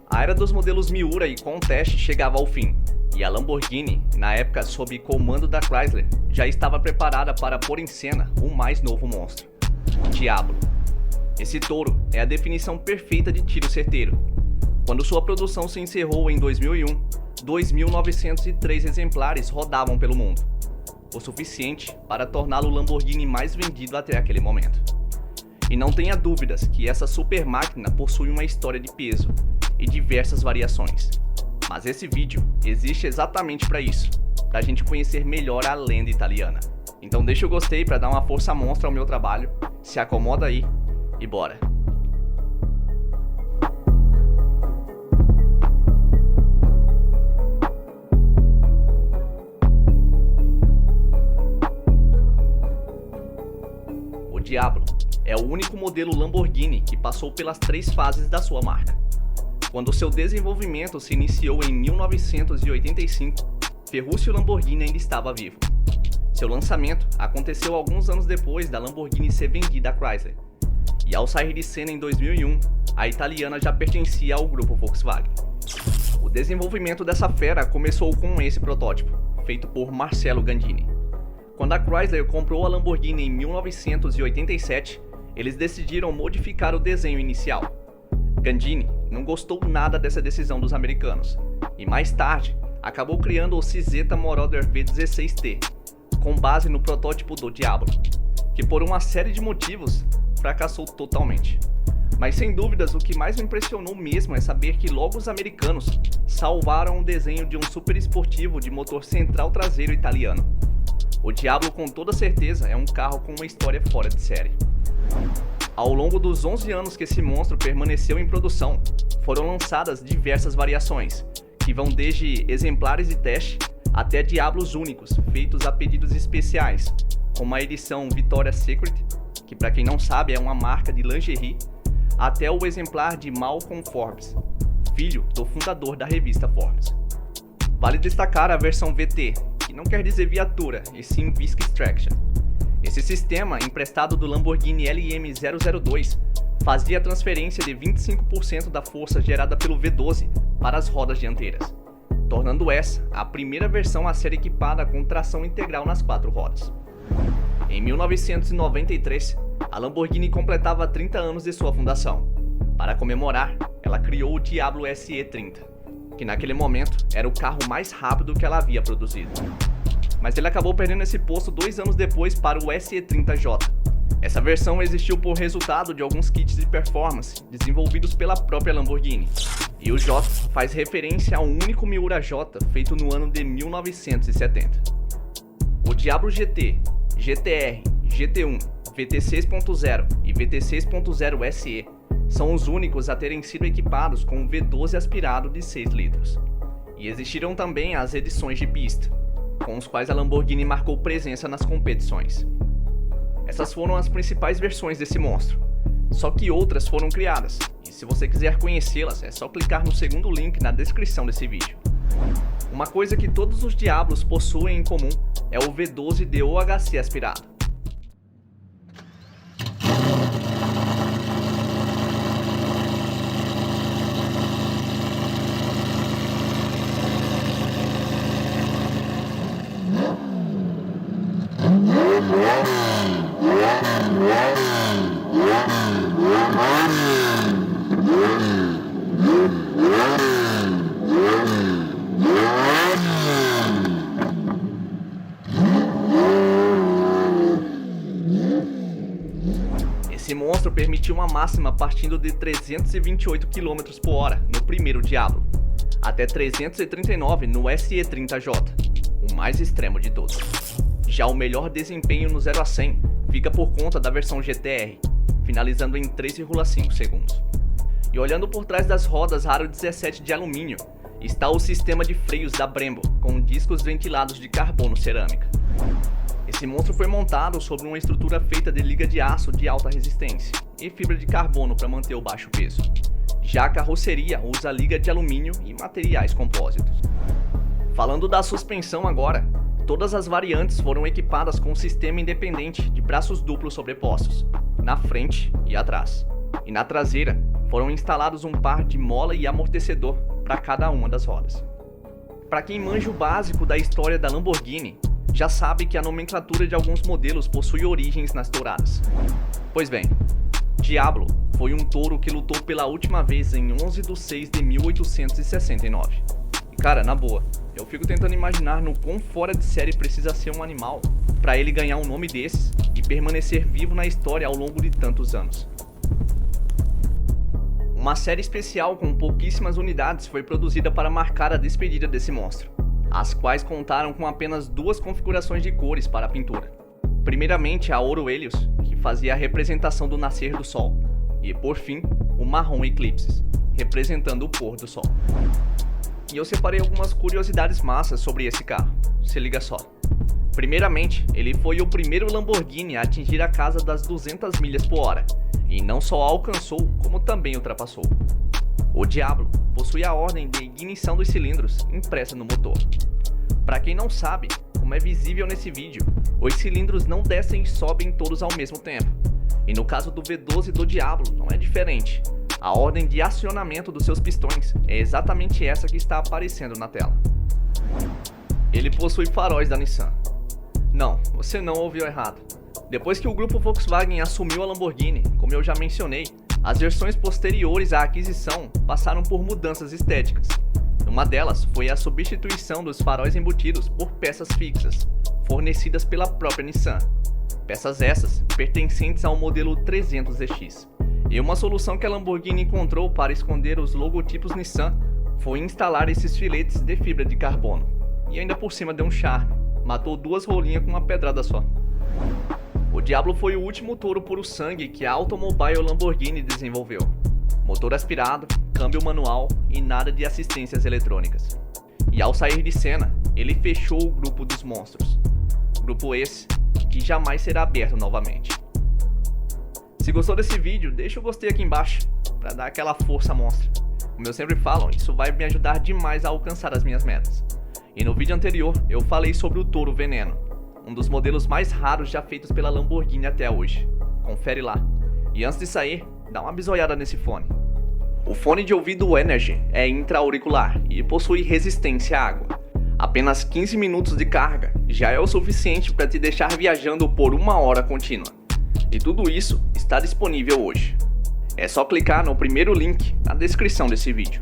A era dos modelos Miura e Countach chegava ao fim, e a Lamborghini, na época sob comando da Chrysler, já estava preparada para pôr em cena o mais novo monstro, o Diablo. Esse touro é a definição perfeita de tiro certeiro. Quando sua produção se encerrou em 2001, 2.903 exemplares rodavam pelo mundo, o suficiente para torná-lo o Lamborghini mais vendido até aquele momento. E não tenha dúvidas que essa super máquina possui uma história de peso e diversas variações. Mas esse vídeo existe exatamente para isso, para a gente conhecer melhor a lenda italiana. Então deixa o gostei para dar uma força monstra ao meu trabalho, se acomoda aí e bora! O Diablo é o único modelo Lamborghini que passou pelas 3 fases da sua marca. Quando seu desenvolvimento se iniciou em 1985, Ferruccio Lamborghini ainda estava vivo. Seu lançamento aconteceu alguns anos depois da Lamborghini ser vendida à Chrysler. E ao sair de cena em 2001, a italiana já pertencia ao grupo Volkswagen. O desenvolvimento dessa fera começou com esse protótipo, feito por Marcello Gandini. Quando a Chrysler comprou a Lamborghini em 1987, eles decidiram modificar o desenho inicial. Gandini não gostou nada dessa decisão dos americanos, e mais tarde acabou criando o Cizeta Moroder V16T, com base no protótipo do Diablo, que por uma série de motivos fracassou totalmente. Mas sem dúvidas o que mais me impressionou mesmo é saber que logo os americanos salvaram o desenho de um super esportivo de motor central traseiro italiano. O Diablo com toda certeza é um carro com uma história fora de série. Ao longo dos 11 anos que esse monstro permaneceu em produção, foram lançadas diversas variações, que vão desde exemplares de teste até Diablos únicos, feitos a pedidos especiais, como a edição Victoria's Secret, que para quem não sabe é uma marca de lingerie, até o exemplar de Malcolm Forbes, filho do fundador da revista Forbes. Vale destacar a versão VT, que não quer dizer viatura, e sim Visc Extraction. Esse sistema, emprestado do Lamborghini LM002, fazia a transferência de 25% da força gerada pelo V12 para as rodas dianteiras, tornando essa a primeira versão a ser equipada com tração integral nas 4 rodas. Em 1993, a Lamborghini completava 30 anos de sua fundação. Para comemorar, ela criou o Diablo SE30, que naquele momento era o carro mais rápido que ela havia produzido. Mas ele acabou perdendo esse posto 2 anos depois para o SE30J. Essa versão existiu por resultado de alguns kits de performance desenvolvidos pela própria Lamborghini. E o J faz referência a um único Miura J feito no ano de 1970. O Diablo GT, GTR, GT1, VT6.0 e VT6.0 SE são os únicos a terem sido equipados com um V12 aspirado de 6 litros. E existiram também as edições de pista, com os quais a Lamborghini marcou presença nas competições. Essas foram as principais versões desse monstro, só que outras foram criadas, e se você quiser conhecê-las é só clicar no segundo link na descrição desse vídeo. Uma coisa que todos os Diablos possuem em comum é o V12 de OHC aspirado. Esse monstro permitiu uma máxima partindo de 328 km por hora no primeiro Diablo, até 339 no SE30J, o mais extremo de todos. Já o melhor desempenho no 0 a 100 fica por conta da versão GTR, finalizando em 3,5 segundos. E olhando por trás das rodas Aro 17 de alumínio, está o sistema de freios da Brembo, com discos ventilados de carbono cerâmica. Esse monstro foi montado sobre uma estrutura feita de liga de aço de alta resistência e fibra de carbono para manter o baixo peso. Já a carroceria usa liga de alumínio e materiais compósitos. Falando da suspensão agora, todas as variantes foram equipadas com um sistema independente de braços duplos sobrepostos, na frente e atrás. E na traseira, foram instalados um par de mola e amortecedor para cada uma das rodas. Para quem manja o básico da história da Lamborghini, já sabe que a nomenclatura de alguns modelos possui origens nas touradas. Pois bem, Diablo foi um touro que lutou pela última vez em 11 de 6 de 1869. E cara, na boa, eu fico tentando imaginar no quão fora de série precisa ser um animal para ele ganhar um nome desses e permanecer vivo na história ao longo de tantos anos. Uma série especial com pouquíssimas unidades foi produzida para marcar a despedida desse monstro, as quais contaram com apenas 2 configurações de cores para a pintura. Primeiramente a Ouro Helios, que fazia a representação do nascer do sol, e por fim, o Marrom Eclipses, representando o pôr do sol. E eu separei algumas curiosidades massas sobre esse carro, se liga só. Primeiramente, ele foi o primeiro Lamborghini a atingir a casa das 200 milhas por hora, e não só alcançou, como também ultrapassou. O Diablo possui a ordem de ignição dos cilindros impressa no motor. Para quem não sabe, como é visível nesse vídeo, os cilindros não descem e sobem todos ao mesmo tempo. E no caso do V12 do Diablo não é diferente. A ordem de acionamento dos seus pistões é exatamente essa que está aparecendo na tela. Ele possui faróis da Nissan. Não, você não ouviu errado. Depois que o grupo Volkswagen assumiu a Lamborghini, como eu já mencionei, as versões posteriores à aquisição passaram por mudanças estéticas. Uma delas foi a substituição dos faróis embutidos por peças fixas, fornecidas pela própria Nissan. Peças essas pertencentes ao modelo 300ZX. E uma solução que a Lamborghini encontrou para esconder os logotipos Nissan foi instalar esses filetes de fibra de carbono. E ainda por cima deu um charme, matou 2 rolinhas com uma pedrada só. O Diablo foi o último touro puro sangue que a Automobile Lamborghini desenvolveu. Motor aspirado, câmbio manual e nada de assistências eletrônicas. E ao sair de cena, ele fechou o grupo dos monstros. Grupo esse que jamais será aberto novamente. Se gostou desse vídeo, deixa o gostei aqui embaixo, para dar aquela força monstra. Como eu sempre falo, isso vai me ajudar demais a alcançar as minhas metas. E no vídeo anterior, eu falei sobre o Touro Veneno, um dos modelos mais raros já feitos pela Lamborghini até hoje. Confere lá. E antes de sair, dá uma bisoiada nesse fone. O fone de ouvido Energy é intra-auricular e possui resistência à água. Apenas 15 minutos de carga já é o suficiente para te deixar viajando por 1 hora contínua. E tudo isso está disponível hoje. É só clicar no primeiro link na descrição desse vídeo.